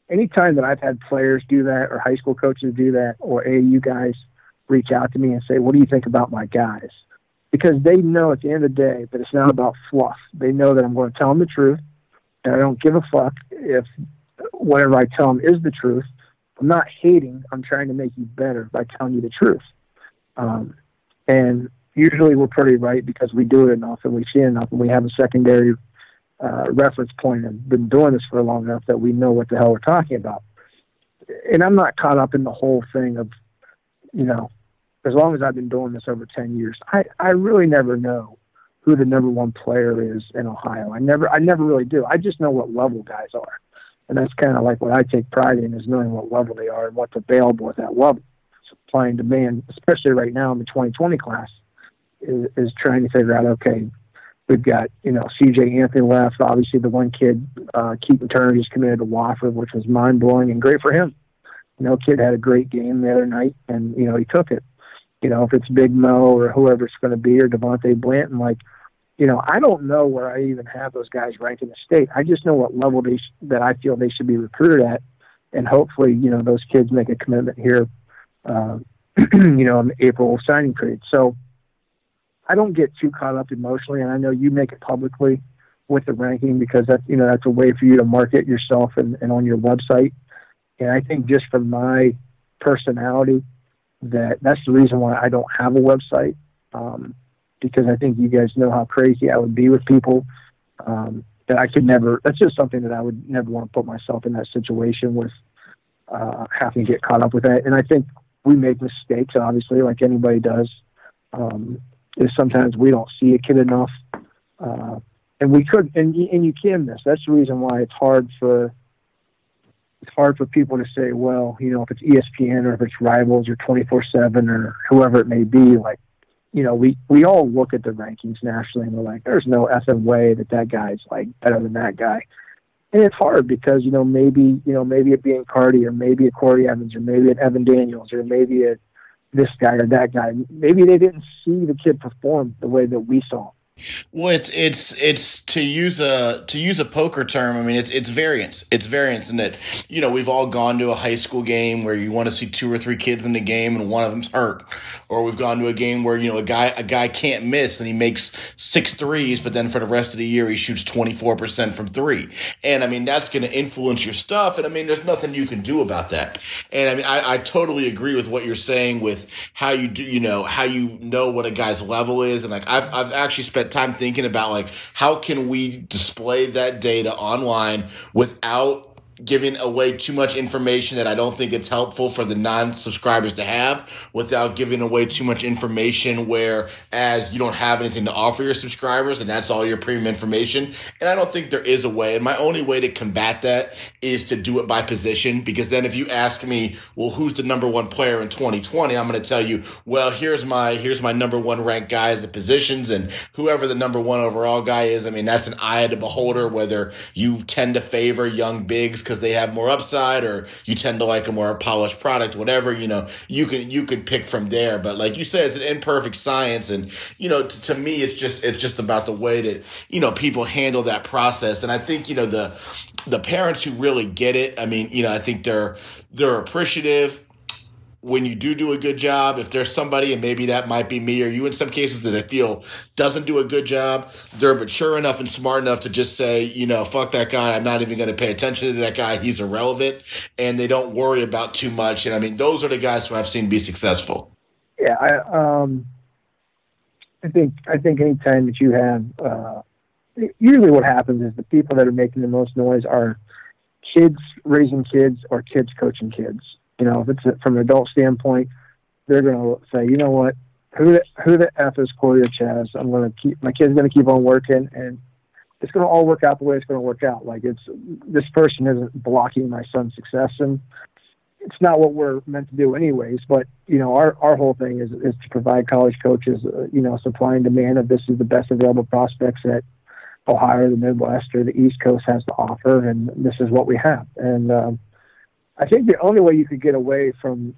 anytime that I've had players do that, or high school coaches do that, or AAU guys reach out to me and say, what do you think about my guys? Because they know at the end of the day that it's not about fluff. They know that I'm going to tell them the truth, and I don't give a fuck if whatever I tell them is the truth. I'm not hating. I'm trying to make you better by telling you the truth. And usually we're pretty right because we do it enough and we see it enough and we have a secondary reference point and been doing this for long enough that we know what the hell we're talking about. And I'm not caught up in the whole thing of, as long as I've been doing this over 10 years, I really never know who the number one player is in Ohio. I never really do. I just know what level guys are. And that's kind of what I take pride in, is knowing what level they are and what's available at that level. Supply and demand, especially right now in the 2020 class, is trying to figure out, okay, we've got, CJ Anthony left. Obviously, the one kid, Keaton Turner, just committed to Wofford, which was mind-blowing and great for him. Kid had a great game the other night, and, he took it. If it's Big Mo or whoever it's going to be, or Devontae Blanton, I don't know where I even have those guys ranked in the state. I just know what level that I feel they should be recruited at, and hopefully, those kids make a commitment here, in the April signing period. So I don't get too caught up emotionally, and I know you make it publicly with the ranking because that's a way for you to market yourself and on your website. And I think just from my personality, that's the reason why I don't have a website, because I think you guys know how crazy I would be with people, that I could never, that's just something that I would never want to put myself in that situation with, having to get caught up with that. And I think we make mistakes, obviously, like anybody does, is sometimes we don't see a kid enough, and we could, and you can miss. That's the reason why it's hard for people to say, well, if it's ESPN or if it's Rivals or 24/7 or whoever it may be, like, we all look at the rankings nationally and we're like, there's no effing way that guy's like better than that guy. And it's hard because, maybe it being Cardi or maybe a Corey Evans or maybe an Evan Daniels or maybe a this guy or that guy, maybe they didn't see the kid perform the way that we saw. Well, it's to use a poker term. I mean, it's variance. It's variance in that, we've all gone to a high school game where you want to see 2 or 3 kids in the game and one of them's hurt, or we've gone to a game where a guy can't miss and he makes 6 threes, but then for the rest of the year he shoots 24% from 3. And I mean, that's going to influence your stuff. And I mean, there's nothing you can do about that. And I mean, I totally agree with what you're saying with how you do, how what a guy's level is. And like I've actually spent time thinking about like how can we display that data online without giving away too much information that I don't think it's helpful for the non-subscribers to have, without giving away too much information whereas you don't have anything to offer your subscribers and that's all your premium information. And I don't think there is a way. And my only way to combat that is to do it by position, because then if you ask me, well, who's the number 1 player in 2020? I'm going to tell you, well, here's my number 1 ranked guys at positions, and whoever the number 1 overall guy is, I mean, that's an eye of the beholder, whether you tend to favor young bigs because they have more upside, or you tend to like a more polished product, whatever, you can pick from there. But like you said, it's an imperfect science. And, to me, it's just about the way that, people handle that process. And I think, the parents who really get it, I mean, I think they're appreciative when you do a good job. If there's somebody, and maybe that might be me or you in some cases, that I feel doesn't do a good job, they're mature enough and smart enough to just say, fuck that guy. I'm not even going to pay attention to that guy. He's irrelevant. And they don't worry about too much. And I mean, those are the guys who I've seen be successful. Yeah. I think anytime that you have, usually what happens is the people that are making the most noise are kids raising kids or kids coaching kids. If it's from an adult standpoint, they're going to say, you know what, who the F is Corey or Chas? My kid's going to keep on working, and it's going to all work out the way it's going to work out. Like, this person isn't blocking my son's success, and it's not what we're meant to do anyways. But, our whole thing is to provide college coaches, supply and demand of this is the best available prospects that Ohio, the Midwest, or the East Coast has to offer, and this is what we have. And, I think the only way you could get away from,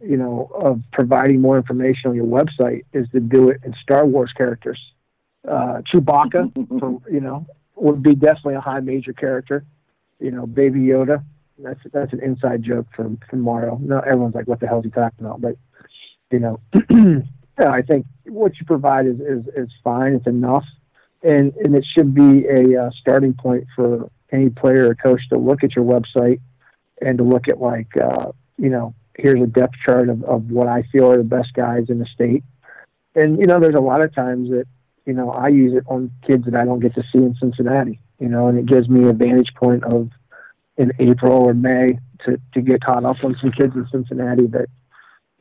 of providing more information on your website is to do it in Star Wars characters. Chewbacca, would be definitely a high major character. Baby Yoda. That's an inside joke from Mario. No, everyone's like, what the hell is he talking about? But, I think what you provide is fine. It's enough. And it should be a starting point for any player or coach to look at your website and to look at here's a depth chart of what I feel are the best guys in the state. And, there's a lot of times that, I use it on kids that I don't get to see in Cincinnati, and it gives me a vantage point of in April or May to get caught up on some kids in Cincinnati that,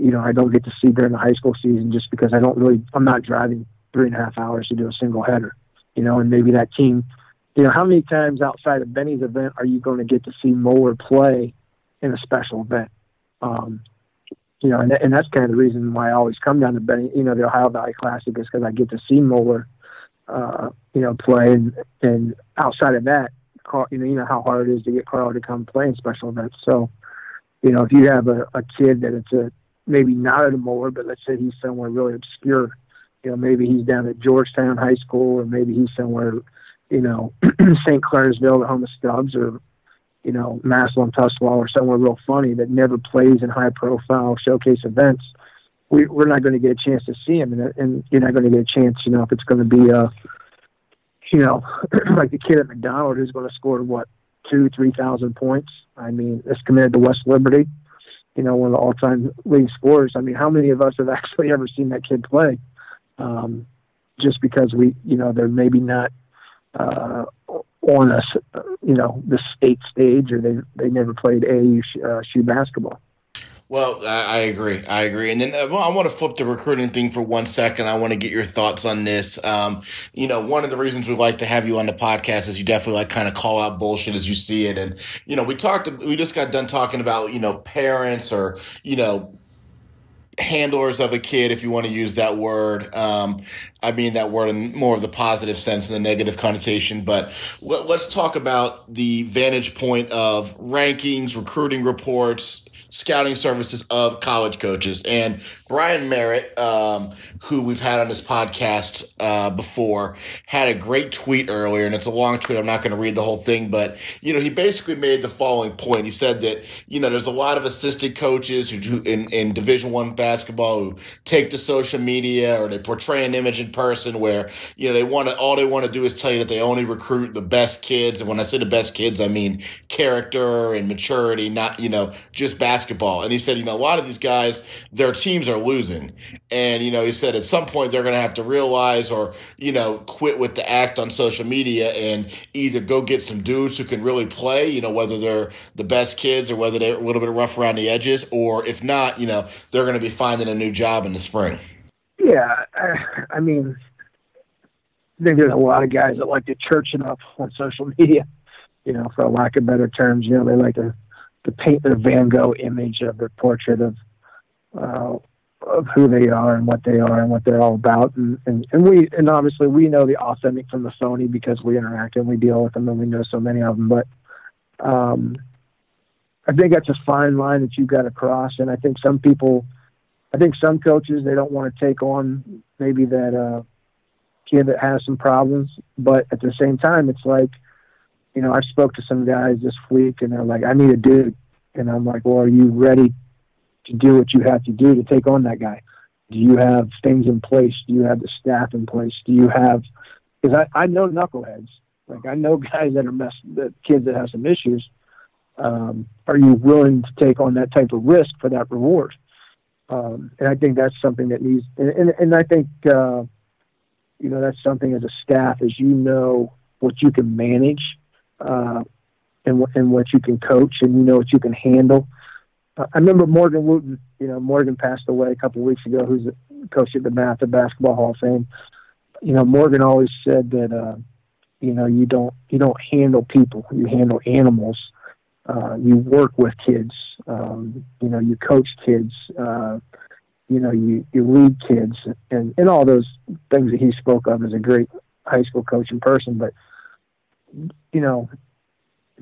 I don't get to see during the high school season just because I'm not driving 3.5 hours to do a single header, and maybe that team, how many times outside of Benny's event are you going to get to see Moeller play in a special event? And that's kind of the reason why I always come down to Benny, the Ohio Valley Classic, is because I get to see Moeller, play. And outside of that, how hard it is to get Carl to come play in special events. So, if you have a kid that it's maybe not at a Moeller, but let's say he's somewhere really obscure, maybe he's down at Georgetown High School, or maybe he's somewhere, St. Clairsville, the home of Stubbs, or, Massillon, Tuscaloosa, or somewhere real funny that never plays in high-profile showcase events. We're not going to get a chance to see him, and you're not going to get a chance, if it's going to be, like the kid at McDonald who's going to score, 2,000-3,000 points. I mean, it's committed to West Liberty, one of the all-time league scorers. I mean, how many of us have actually ever seen that kid play? Just because they're maybe not on the state stage, or they never played AAU shoe basketball. Well, I agree. I agree. And then I want to flip the recruiting thing for 1 second. I want to get your thoughts on this. One of the reasons we like to have you on the podcast is you definitely like kind of call out bullshit as you see it. And, we just got done talking about, parents or, handlers of a kid, if you want to use that word. I mean that word in more of the positive sense than the negative connotation. But let's talk about the vantage point of rankings, recruiting reports, scouting services of college coaches. And Brian Merritt, who we've had on this podcast before, had a great tweet earlier, and it's a long tweet. I'm not going to read the whole thing, but, he basically made the following point. He said that, there's a lot of assistant coaches who do in Division I basketball who take to social media or they portray an image in person where, all they want to do is tell you that they only recruit the best kids. And when I say the best kids, I mean character and maturity, not, just basketball. And he said, a lot of these guys, their teams are losing. And, he said at some point they're going to have to realize or, quit with the act on social media and either go get some dudes who can really play, whether they're the best kids or whether they're a little bit rough around the edges, or if not, they're going to be finding a new job in the spring. Yeah. I mean, I think there's a lot of guys that like to church it up on social media, for lack of better terms. They like to paint their Van Gogh image of their portrait of who they are and what they are and what they're all about. And obviously we know the authentic from the phony because we interact and we deal with them and we know so many of them. But I think that's a fine line that you've got to cross. And I think some coaches, they don't want to take on maybe that kid that has some problems. But at the same time, it's like, I spoke to some guys this week and they're like, I need a dude. And I'm like, well, are you ready to do what you have to do to take on that guy? Do you have things in place? Do you have the staff in place? Do you have, because I know knuckleheads. Like I know guys that are the kids that have some issues. Are you willing to take on that type of risk for that reward? And I think that's something that needs, and I think, that's something as a staff, as what you can manage, and what you can coach and what you can handle. I remember Morgan Wooten, Morgan passed away a couple of weeks ago, who's a coach at the Basketball Hall of Fame. Morgan always said that, you don't handle people, you handle animals. You work with kids, you coach kids, you lead kids and all those things that he spoke of as a great high school coach in person. But,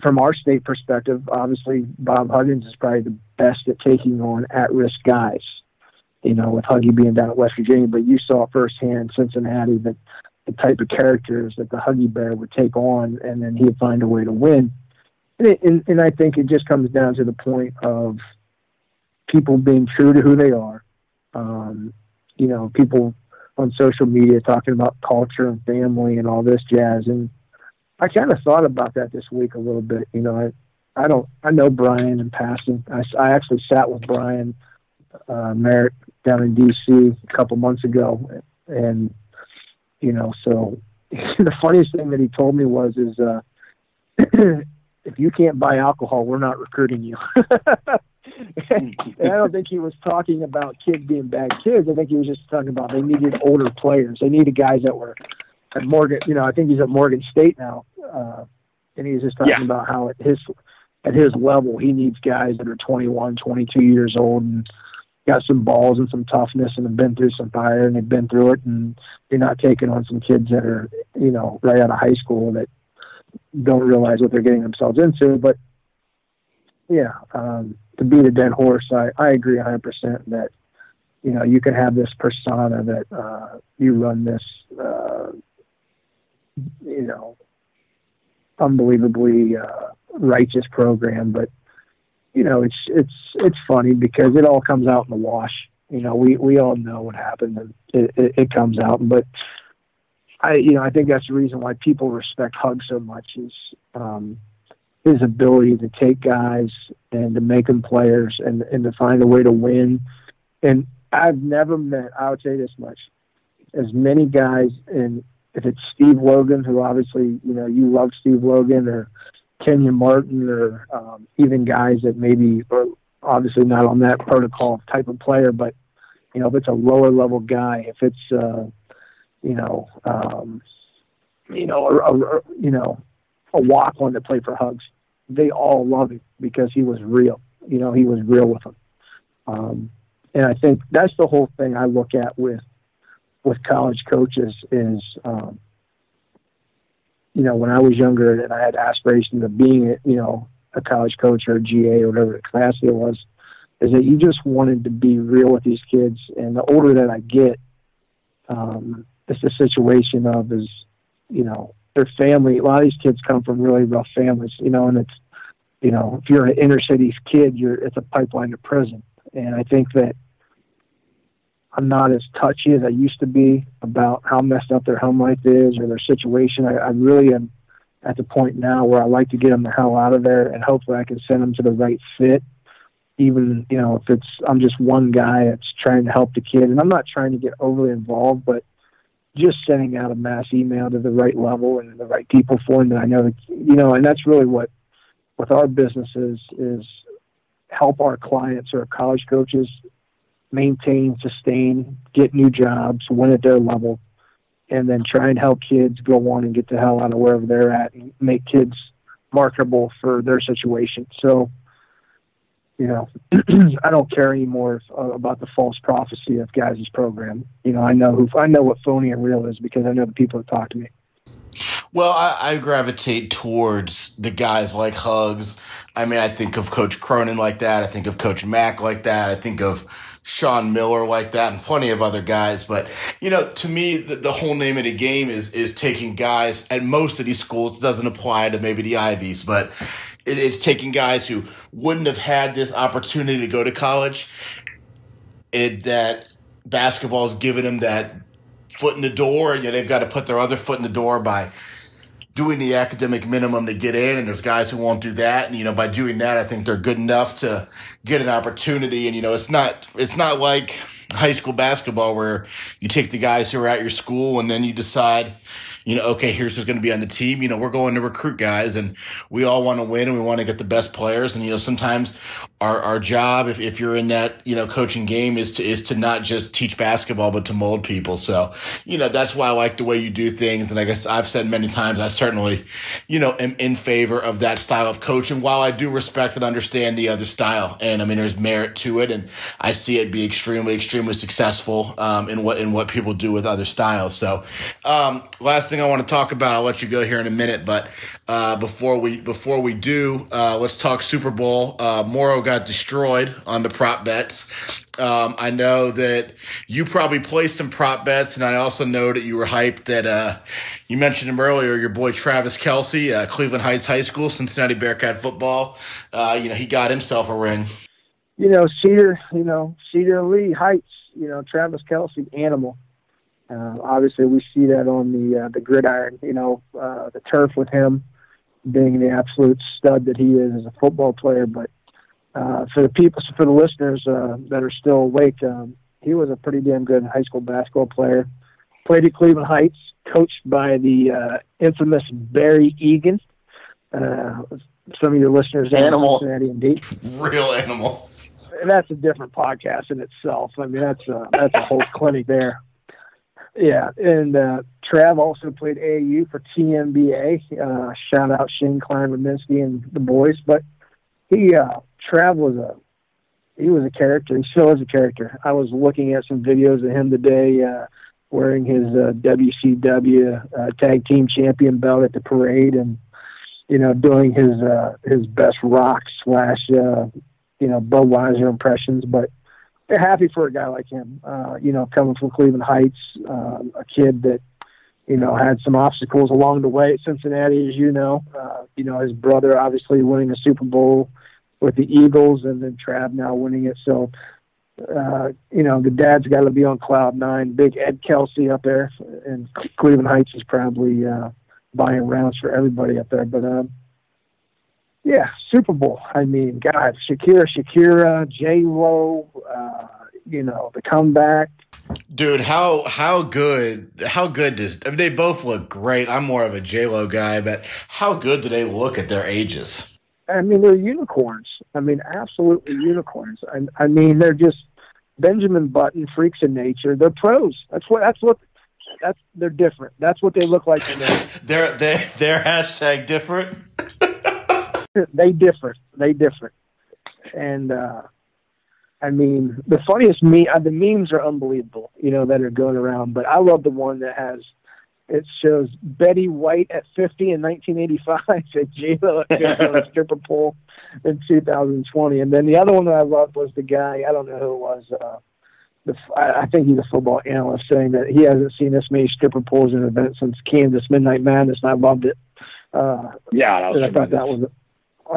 from our state perspective, obviously Bob Huggins is probably the best at taking on at-risk guys, with Huggy being down at West Virginia. But you saw firsthand in Cincinnati that the type of characters that the Huggy Bear would take on, and then he'd find a way to win. And I think it just comes down to the point of people being true to who they are. People on social media talking about culture and family and all this jazz. And I kind of thought about that this week a little bit. I know Brian in passing. I actually sat with Brian Merritt down in D.C. a couple months ago. And, so the funniest thing that he told me was, if you can't buy alcohol, we're not recruiting you. And I don't think he was talking about kids being bad kids. I think he was just talking about they needed older players. They needed guys that were at Morgan. I think he's at Morgan State now. And he was just talking about how at his level, he needs guys that are 21, 22 years old and got some balls and some toughness and have been through some fire and they've been through it. And you're not taking on some kids that are, right out of high school that don't realize what they're getting themselves into. But to beat a dead horse, I agree 100% that, you can have this persona that you run this, unbelievably righteous program, but it's funny because it all comes out in the wash. We all know what happened and it comes out. But I think that's the reason why people respect Hug so much is his ability to take guys and to make them players and to find a way to win. And I've never met, I would say this much, as many guys, and if it's Steve Logan, who obviously, you love Steve Logan, or Kenyon Martin, or even guys that maybe are obviously not on that protocol type of player, but, if it's a lower level guy, if it's, a walk-on that played for Hugs, they all love him because he was real. He was real with them. And I think that's the whole thing I look at with college coaches is, when I was younger and I had aspirations of being, a college coach or a GA or whatever the capacity it was, is that you just wanted to be real with these kids. And the older that I get, it's a situation of their family. A lot of these kids come from really rough families, and it's, if you're an inner city kid, it's a pipeline to prison. And I think that I'm not as touchy as I used to be about how messed up their home life is or their situation. I really am at the point now where I like to get them the hell out of there, and hopefully I can send them to the right fit. Even, if I'm just one guy that's trying to help the kid, and I'm not trying to get overly involved, but just sending out a mass email to the right level and the right people for them that I know that, and that's really what with our businesses is help our clients or college coaches maintain, sustain, get new jobs, win at their level, and then try and help kids go on and get the hell out of wherever they're at and make kids marketable for their situation. So, I don't care anymore about the false prophecy of guys' program. I know what phony and real is because I know the people that talk to me. Well, I gravitate towards the guys like Hugs. I mean, I think of Coach Cronin like that. I think of Coach Mack like that. I think of Sean Miller like that and plenty of other guys. But, to me, the whole name of the game is taking guys at most of these schools. It doesn't apply to maybe the Ivies, but it's taking guys who wouldn't have had this opportunity to go to college, that basketball has given them that foot in the door, and they've got to put their other foot in the door by doing the academic minimum to get in, and there's guys who won't do that. And, by doing that, I think they're good enough to get an opportunity. And, it's not like high school basketball where you take the guys who are at your school and then you decide, okay, here's who's going to be on the team. We're going to recruit guys, and we all want to win, and we want to get the best players. And, sometimes our job, if you're in that, coaching game is to not just teach basketball, but to mold people. So, that's why I like the way you do things. And I guess I've said many times, I certainly, am in favor of that style of coaching, while I do respect and understand the other style. And I mean, there's merit to it, and I see it be extremely, extremely successful, in what people do with other styles. So, last thing I want to talk about, I'll let you go here in a minute, but before we do, let's talk Super Bowl. Morrow got destroyed on the prop bets. I know that you probably placed some prop bets, and I also know that you were hyped that you mentioned him earlier, your boy Travis Kelce, Cleveland Heights High School, Cincinnati Bearcat football. He got himself a ring. Cedar Lee Heights, Travis Kelce, animal. Obviously, we see that on the gridiron, the turf with him being the absolute stud that he is as a football player. But for the listeners that are still awake, he was a pretty damn good high school basketball player. Played at Cleveland Heights, coached by the infamous Barry Egan. Some of your listeners, animal, Cincinnati indeed, real animal. And that's a different podcast in itself. I mean, that's a whole clinic there. Yeah, and Trav also played AAU for TMBA. Shout out Shane Klein-Raminsky and the boys. But Trav was a character. He still is a character. I was looking at some videos of him today wearing his WCW tag team champion belt at the parade, and doing his best rock / Budweiser impressions. But they're happy for a guy like him, coming from Cleveland Heights, a kid that, had some obstacles along the way at Cincinnati, as his brother obviously winning a Super Bowl with the Eagles, and then Trav now winning it. So, the dad's got to be on cloud nine. Big Ed Kelsey up there, and Cleveland Heights is probably buying rounds for everybody up there. But, yeah, Super Bowl. I mean, God, Shakira, J-Lo, the comeback. Dude, how good they both look great. I'm more of a J-Lo guy, but how good do they look at their ages? I mean, they're unicorns. I mean, absolutely unicorns. I mean, they're just Benjamin Button freaks of nature. They're pros. They're different. That's what they look like to me. they're hashtag different. They different. And I mean, the funniest the memes are unbelievable, that are going around. But I love the one that it shows Betty White at 50 in 1985 and J-Lo at 50 on a stripper pole in 2020. And then the other one that I loved was the guy, I don't know who it was, I think he's a football analyst, saying that he hasn't seen this many stripper poles in an event since Kansas Midnight Madness, and I loved it. I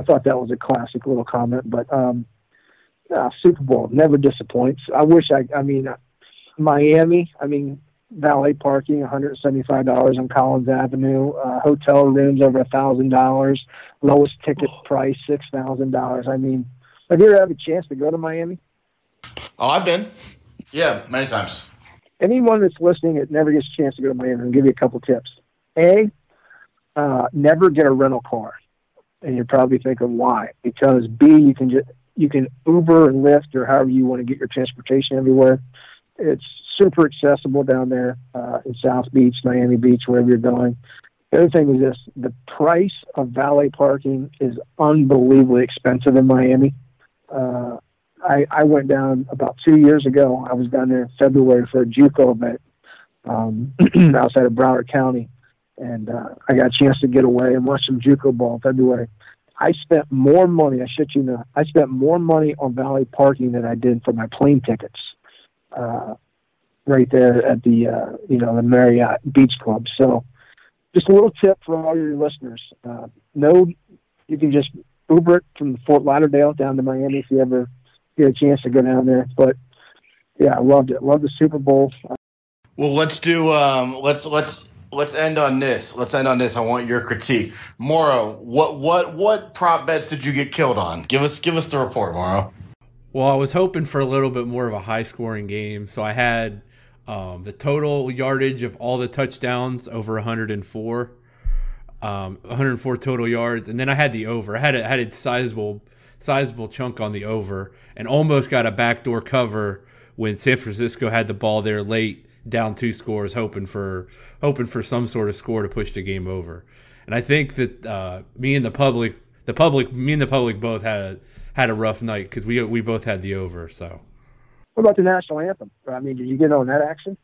thought that was a classic little comment. But Super Bowl never disappoints. Miami. Valet parking, $175 on Collins Avenue. Hotel rooms over $1,000. Lowest ticket price, $6,000. I mean, have you ever had a chance to go to Miami? Oh, I've been. Yeah, many times. Anyone that's listening that never gets a chance to go to Miami, I'll give you a couple tips. Never get a rental car. And you're probably thinking, why? Because B, you can Uber and Lyft or however you want to get your transportation everywhere. It's super accessible down there in South Beach, Miami Beach, wherever you're going. The other thing is this: the price of valet parking is unbelievably expensive in Miami. I went down about 2 years ago. I was down there in February for a JUCO event outside of Broward County, and I got a chance to get away and watch some JUCO ball in February. I spent more money, I shit you not, I spent more money on valet parking than I did for my plane tickets right there at the Marriott Beach Club. So just a little tip for all your listeners. You can just Uber it from Fort Lauderdale down to Miami if you ever get a chance to go down there. But yeah, I loved it. Loved the Super Bowl. Well, let's do let's end on this. I want your critique. Morrow, what prop bets did you get killed on? Give us the report, Morrow. Well, I was hoping for a little bit more of a high-scoring game, so I had the total yardage of all the touchdowns over 104, 104 total yards, and then I had the over. I had a sizable chunk on the over, and almost got a backdoor cover when San Francisco had the ball there late, down 2 scores, hoping for some sort of score to push the game over. And I think that me and the public both had a rough night because we both had the over. So, what about the national anthem? I mean, did you get on that action?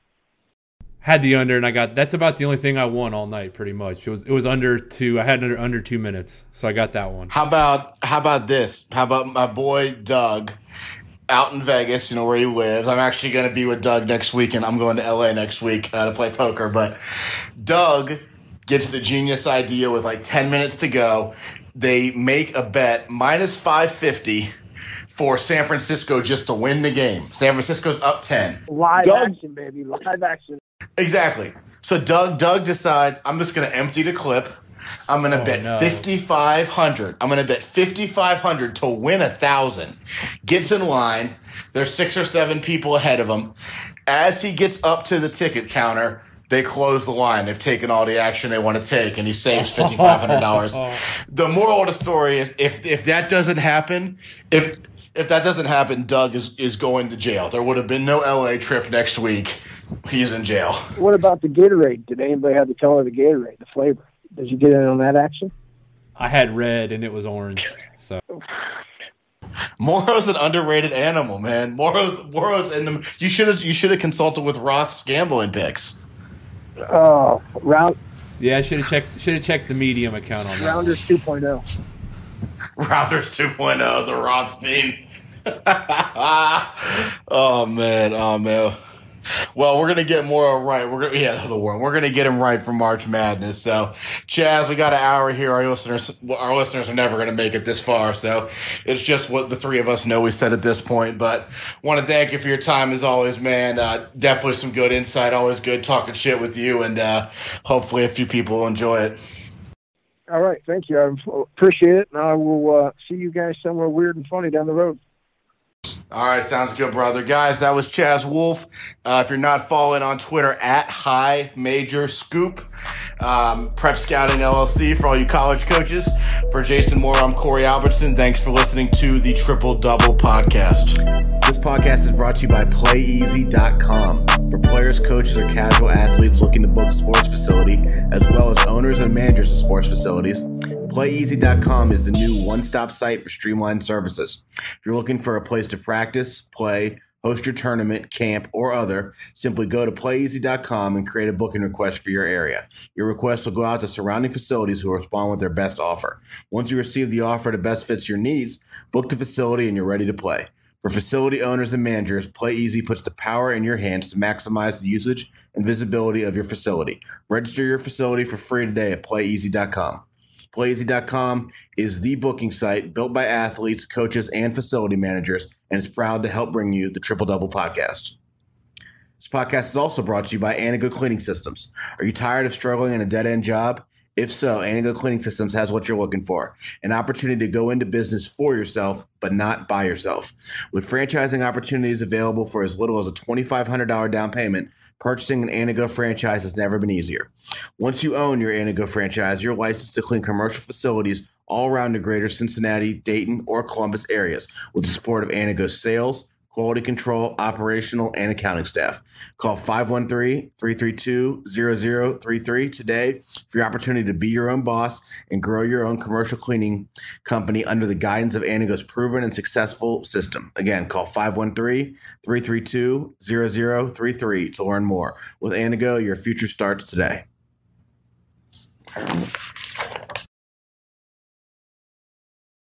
Had the under, and that's about the only thing I won all night, pretty much. It was under 2. I had under 2 minutes, so I got that one. How about this? How about my boy Doug out in Vegas? Where he lives. I'm actually going to be with Doug next week, and I'm going to LA next week to play poker. But Doug gets the genius idea with like 10 minutes to go. They make a bet minus 550 for San Francisco just to win the game. San Francisco's up 10. Live action, baby. Live action. Exactly. So Doug decides, I'm just going to empty the clip. I'm going to bet 5,500. I'm going to bet 5,500 to win 1,000. Gets in line. There's 6 or 7 people ahead of him. As he gets up to the ticket counter, they close the line. They've taken all the action they want to take, and he saves $5,500. The moral of the story is, if that doesn't happen, if that doesn't happen, Doug is going to jail. There would have been no LA trip next week. He's in jail. What about the Gatorade? Did anybody have the color of the Gatorade, the flavor? Did you get in on that action? I had red, and it was orange. So Morrow's an underrated animal, man. Morrow's in them. You should have consulted with Roth's gambling picks. Oh, Yeah, I should have checked the Medium account on that. Rounders 2.0. Rounders 2.0, the Rothstein. Oh man. Well, we're gonna get more right. We're gonna get him right for March Madness. So, Chaz, we got an hour here. Our listeners are never gonna make it this far. So, it's just what the three of us know we said at this point. But want to thank you for your time as always, man. Definitely some good insight. Always good talking shit with you, and hopefully a few people will enjoy it. All right, thank you. I appreciate it, and I will see you guys somewhere weird and funny down the road. All right, sounds good, brother. Guys, that was Chas Wolfe. If you're not following on Twitter, @HighMajorScoop. Prep Scouting LLC for all you college coaches. For Jason Moore, I'm Corey Albertson. Thanks for listening to the Triple Double Podcast. This podcast is brought to you by PlayEasy.com. For players, coaches, or casual athletes looking to book a sports facility, as well as owners and managers of sports facilities, PlayEasy.com is the new one-stop site for streamlined services. If you're looking for a place to practice, play, host your tournament, camp, or other, simply go to PlayEasy.com and create a booking request for your area. Your request will go out to surrounding facilities who will respond with their best offer. Once you receive the offer that best fits your needs, book the facility and you're ready to play. For facility owners and managers, PlayEasy puts the power in your hands to maximize the usage and visibility of your facility. Register your facility for free today at PlayEasy.com. PlayEasy.com is the booking site built by athletes, coaches, and facility managers, and is proud to help bring you the Triple Double Podcast. This podcast is also brought to you by Anago Cleaning Systems. Are you tired of struggling in a dead-end job? If so, Anago Cleaning Systems has what you're looking for, an opportunity to go into business for yourself, but not by yourself. With franchising opportunities available for as little as a $2,500 down payment, purchasing an Anago franchise has never been easier. Once you own your Anago franchise, you're licensed to clean commercial facilities all around the greater Cincinnati, Dayton, or Columbus areas with the support of Anago's sales, quality control, operational, and accounting staff. Call 513-332-0033 today for your opportunity to be your own boss and grow your own commercial cleaning company under the guidance of Anago's proven and successful system. Again, call 513-332-0033 to learn more. With Anago, your future starts today.